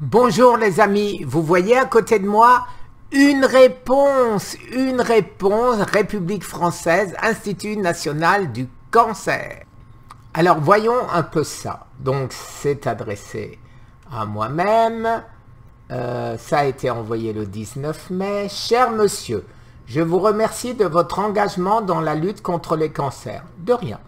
Bonjour les amis, vous voyez à côté de moi une réponse, République française, Institut national du cancer. Alors voyons un peu ça. Donc c'est adressé à moi-même, ça a été envoyé le 19 mai. Cher monsieur, je vous remercie de votre engagement dans la lutte contre les cancers. De rien.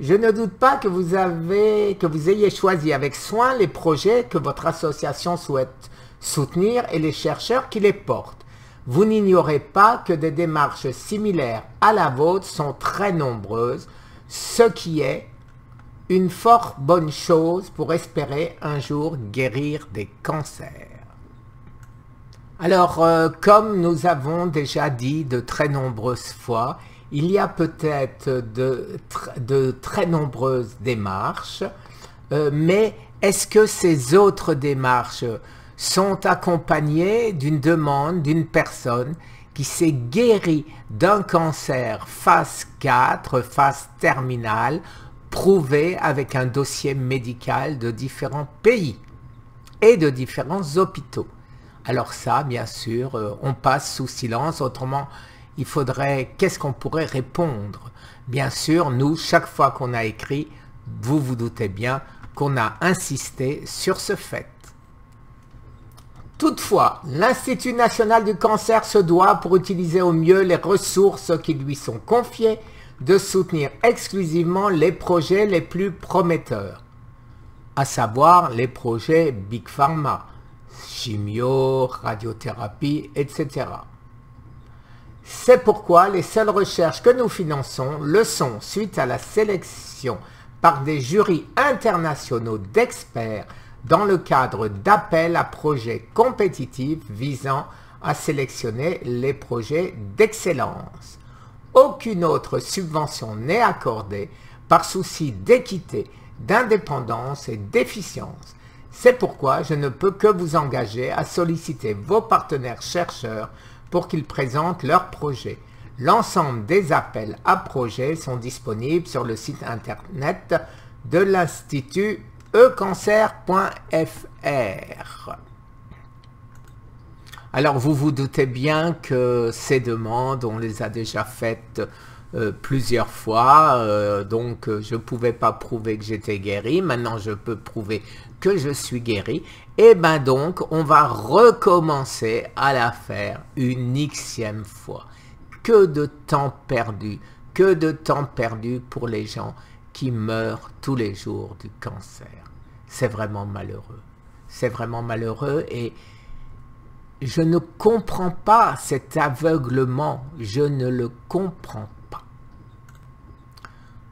Je ne doute pas que vous ayez choisi avec soin les projets que votre association souhaite soutenir et les chercheurs qui les portent. Vous n'ignorez pas que des démarches similaires à la vôtre sont très nombreuses, ce qui est une fort bonne chose pour espérer un jour guérir des cancers. Alors, comme nous avons déjà dit de très nombreuses fois, il y a peut-être de très nombreuses démarches, mais est-ce que ces autres démarches sont accompagnées d'une demande d'une personne qui s'est guérie d'un cancer phase 4, phase terminale, prouvé avec un dossier médical de différents pays et de différents hôpitaux? Alors ça, bien sûr, on passe sous silence, autrement il faudrait, qu'est-ce qu'on pourrait répondre? Bien sûr, nous, chaque fois qu'on a écrit, vous vous doutez bien qu'on a insisté sur ce fait. Toutefois, l'Institut national du cancer se doit, pour utiliser au mieux les ressources qui lui sont confiées, de soutenir exclusivement les projets les plus prometteurs, à savoir les projets Big Pharma, chimio, radiothérapie, etc. C'est pourquoi les seules recherches que nous finançons le sont suite à la sélection par des jurys internationaux d'experts dans le cadre d'appels à projets compétitifs visant à sélectionner les projets d'excellence. Aucune autre subvention n'est accordée par souci d'équité, d'indépendance et d'efficience. C'est pourquoi je ne peux que vous engager à solliciter vos partenaires chercheurs pour qu'ils présentent leurs projets. L'ensemble des appels à projets sont disponibles sur le site internet de l'Institut ecancer.fr. Alors vous vous doutez bien que ces demandes, on les a déjà faites plusieurs fois, donc je ne pouvais pas prouver que j'étais guéri, maintenant je peux prouver que je suis guéri, et ben donc on va recommencer à la faire une xème fois. Que de temps perdu pour les gens qui meurent tous les jours du cancer. C'est vraiment malheureux et je ne comprends pas cet aveuglement, je ne le comprends pas.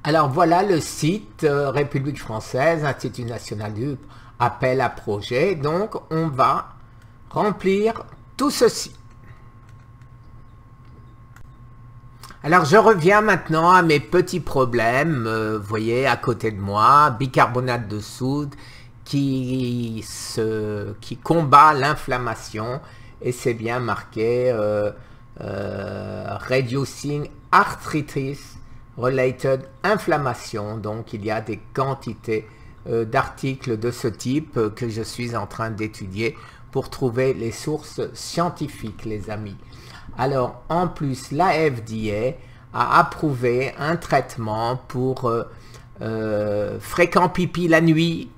Alors voilà le site République française, Institut national du appel à projet. Donc on va remplir tout ceci. Alors je reviens maintenant à mes petits problèmes, vous voyez à côté de moi, bicarbonate de soude qui combat l'inflammation et c'est bien marqué Reducing Arthritis Related Inflammation. Donc il y a des quantités d'articles de ce type que je suis en train d'étudier pour trouver les sources scientifiques, les amis. Alors en plus la FDA a approuvé un traitement pour fréquent pipi la nuit,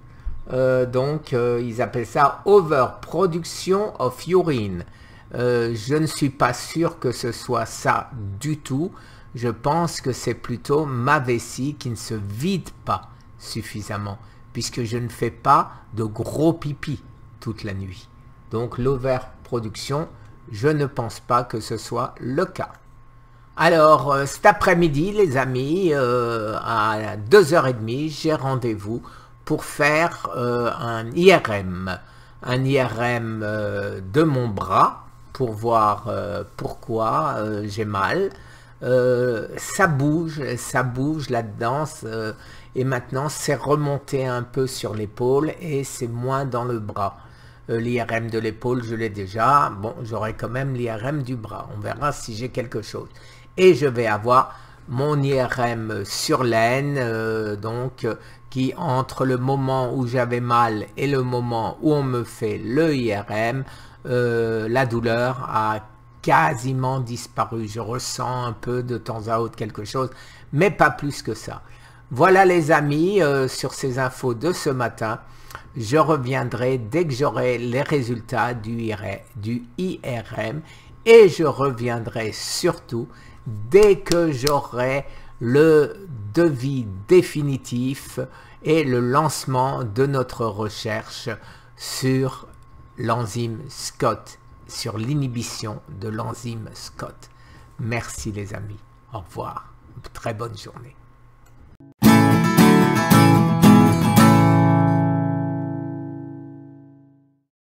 donc ils appellent ça overproduction of urine. Je ne suis pas sûr que ce soit ça du tout. Je pense que c'est plutôt ma vessie qui ne se vide pas suffisamment, puisque je ne fais pas de gros pipi toute la nuit. Donc l'overproduction, je ne pense pas que ce soit le cas. Alors cet après-midi, les amis, à 2h30, j'ai rendez-vous pour faire un IRM de mon bras, pour voir pourquoi j'ai mal. Ça bouge là-dedans, et maintenant c'est remonté un peu sur l'épaule et c'est moins dans le bras. L'IRM de l'épaule, je l'ai déjà. Bon, j'aurai quand même l'IRM du bras. On verra si j'ai quelque chose. Et je vais avoir mon IRM sur l'aine, donc qui, entre le moment où j'avais mal et le moment où on me fait le IRM, la douleur a quasiment disparu. Je ressens un peu de temps à autre quelque chose, mais pas plus que ça. Voilà les amis, sur ces infos de ce matin. Je reviendrai dès que j'aurai les résultats du IRM et je reviendrai surtout dès que j'aurai le devis définitif et le lancement de notre recherche sur l'enzyme SCOT, sur l'inhibition de l'enzyme SCOT. Merci les amis, au revoir, très bonne journée.